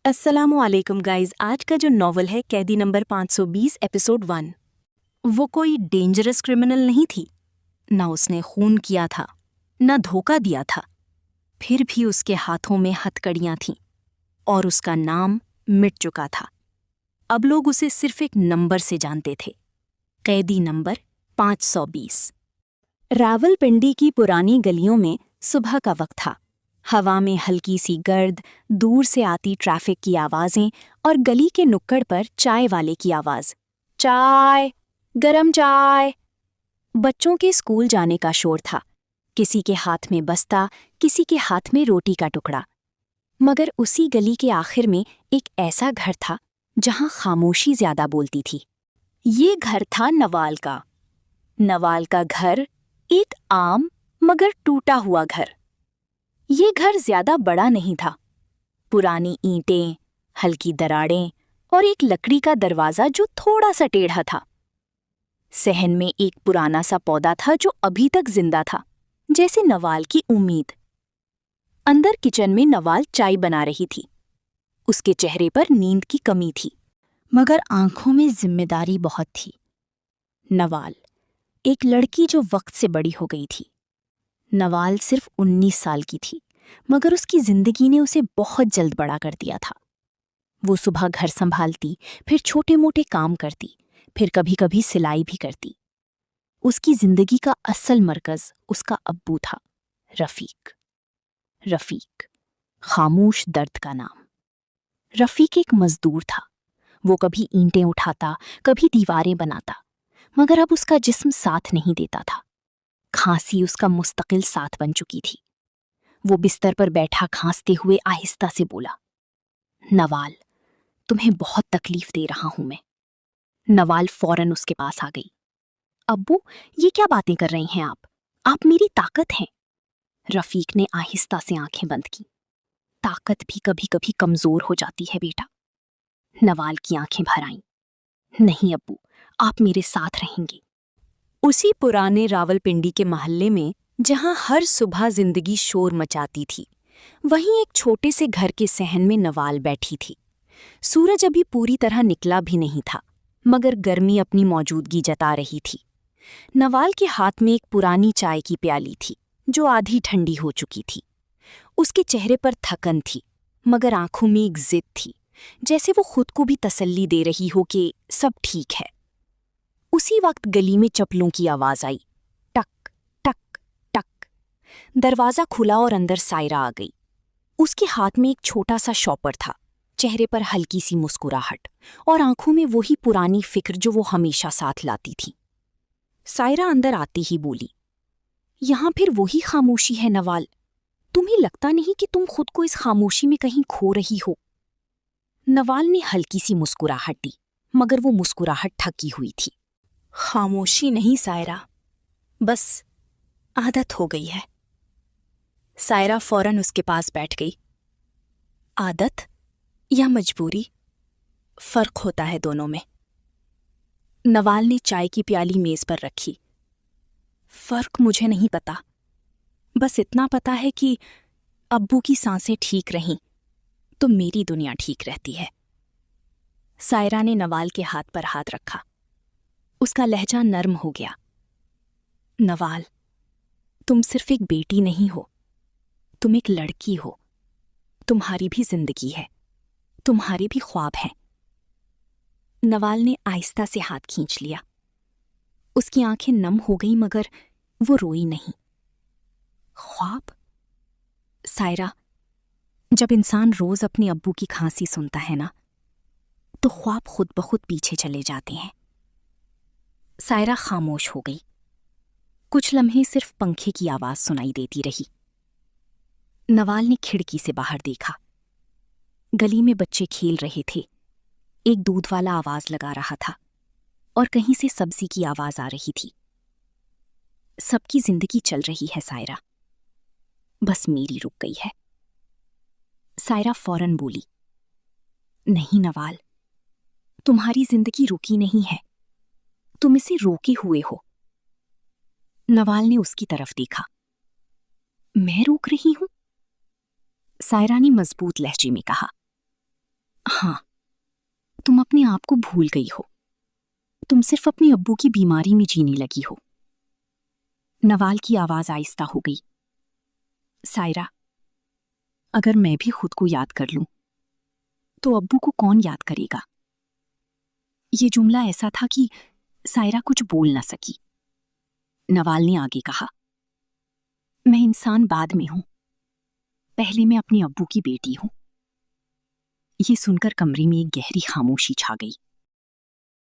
अस्सलामुअलैकुम गाइज। आज का जो नॉवल है कैदी नंबर 520 एपिसोड 1। वो कोई डेंजरस क्रिमिनल नहीं थी, ना उसने खून किया था, ना धोखा दिया था। फिर भी उसके हाथों में हथकड़ियां थीं और उसका नाम मिट चुका था। अब लोग उसे सिर्फ एक नंबर से जानते थे, कैदी नंबर 520। रावलपिंडी की पुरानी गलियों में सुबह का वक्त था। हवा में हल्की सी गर्द, दूर से आती ट्रैफिक की आवाजें और गली के नुक्कड़ पर चाय वाले की आवाज, चाय, गरम चाय। बच्चों के स्कूल जाने का शोर था। किसी के हाथ में बस्ता, किसी के हाथ में रोटी का टुकड़ा। मगर उसी गली के आखिर में एक ऐसा घर था जहां खामोशी ज्यादा बोलती थी। ये घर था नवाल का। नवाल का घर, एक आम मगर टूटा हुआ घर। ये घर ज्यादा बड़ा नहीं था। पुरानी ईंटें, हल्की दरारें और एक लकड़ी का दरवाजा जो थोड़ा सा टेढ़ा था। सहन में एक पुराना सा पौधा था जो अभी तक जिंदा था, जैसे नवाल की उम्मीद। अंदर किचन में नवाल चाय बना रही थी। उसके चेहरे पर नींद की कमी थी, मगर आंखों में जिम्मेदारी बहुत थी। नवाल, एक लड़की जो वक्त से बड़ी हो गई थी। नवाल सिर्फ 19 साल की थी, मगर उसकी जिंदगी ने उसे बहुत जल्द बड़ा कर दिया था। वो सुबह घर संभालती, फिर छोटे मोटे काम करती, फिर कभी कभी सिलाई भी करती। उसकी जिंदगी का असल मरकज उसका अब्बू था, रफीक। रफीक, खामोश दर्द का नाम। रफीक एक मजदूर था। वो कभी ईंटें उठाता, कभी दीवारें बनाता, मगर अब उसका जिस्म साथ नहीं देता था। खांसी उसका मुस्तकिल साथ बन चुकी थी। वो बिस्तर पर बैठा खांसते हुए आहिस्ता से बोला, नवाल, तुम्हें बहुत तकलीफ दे रहा हूं मैं। नवाल फौरन उसके पास आ गई। अब्बू, ये क्या बातें कर रही हैं आप मेरी ताकत हैं। रफीक ने आहिस्ता से आंखें बंद की। ताकत भी कभी कभी कमजोर हो जाती है बेटा। नवाल की आंखें भर आईं। नहीं अब्बू, आप मेरे साथ रहेंगे। उसी पुराने रावलपिंडी के मोहल्ले में, जहां हर सुबह जिंदगी शोर मचाती थी, वहीं एक छोटे से घर के सहन में नवाल बैठी थी। सूरज अभी पूरी तरह निकला भी नहीं था, मगर गर्मी अपनी मौजूदगी जता रही थी। नवाल के हाथ में एक पुरानी चाय की प्याली थी जो आधी ठंडी हो चुकी थी। उसके चेहरे पर थकन थी, मगर आंखों में एक जिद थी, जैसे वो खुद को भी तसल्ली दे रही हो कि सब ठीक है। उसी वक्त गली में चप्पलों की आवाज आई, टक टक टक। दरवाजा खुला और अंदर सायरा आ गई। उसके हाथ में एक छोटा सा शॉपर था, चेहरे पर हल्की सी मुस्कुराहट और आंखों में वही पुरानी फिक्र जो वो हमेशा साथ लाती थी। सायरा अंदर आती ही बोली, यहां फिर वही खामोशी है नवाल। तुम्हें लगता नहीं कि तुम खुद को इस खामोशी में कहीं खो रही हो? नवाल ने हल्की सी मुस्कुराहट दी, मगर वो मुस्कुराहट थकी हुई थी। खामोशी नहीं सायरा, बस आदत हो गई है। सायरा फौरन उसके पास बैठ गई। आदत या मजबूरी, फर्क होता है दोनों में। नवाल ने चाय की प्याली मेज पर रखी। फर्क मुझे नहीं पता, बस इतना पता है कि अब्बू की सांसें ठीक रहीं तो मेरी दुनिया ठीक रहती है। सायरा ने नवाल के हाथ पर हाथ रखा। उसका लहजा नर्म हो गया। नवाल, तुम सिर्फ एक बेटी नहीं हो, तुम एक लड़की हो। तुम्हारी भी जिंदगी है, तुम्हारे भी ख्वाब हैं। नवाल ने आहिस्ता से हाथ खींच लिया। उसकी आंखें नम हो गई, मगर वो रोई नहीं। ख्वाब? सायरा, जब इंसान रोज अपने अब्बू की खांसी सुनता है ना, तो ख्वाब खुद ब खुद पीछे चले जाते हैं। सायरा खामोश हो गई। कुछ लम्हे सिर्फ पंखे की आवाज सुनाई देती रही। नवाल ने खिड़की से बाहर देखा। गली में बच्चे खेल रहे थे। एक दूध वाला आवाज लगा रहा था और कहीं से सब्जी की आवाज आ रही थी। सबकी जिंदगी चल रही है सायरा, बस मेरी रुक गई है। सायरा फौरन बोली, नहीं नवाल, तुम्हारी जिंदगी रुकी नहीं है, तुम इसे रोके हुए हो। नवाल ने उसकी तरफ देखा। मैं रोक रही हूं? सायरा ने मजबूत लहजे में कहा। अपने आप को भूल गई हो। तुम सिर्फ अपने अब्बू की बीमारी में जीने लगी हो। नवाल की आवाज आहिस्ता हो गई। सायरा, अगर मैं भी खुद को याद कर लूं तो अब्बू को कौन याद करेगा? ये जुमला ऐसा था कि सायरा कुछ बोल ना सकी। नवाल ने आगे कहा, मैं इंसान बाद में हूं, पहले मैं अपने अब्बू की बेटी हूं। ये सुनकर कमरे में एक गहरी खामोशी छा गई।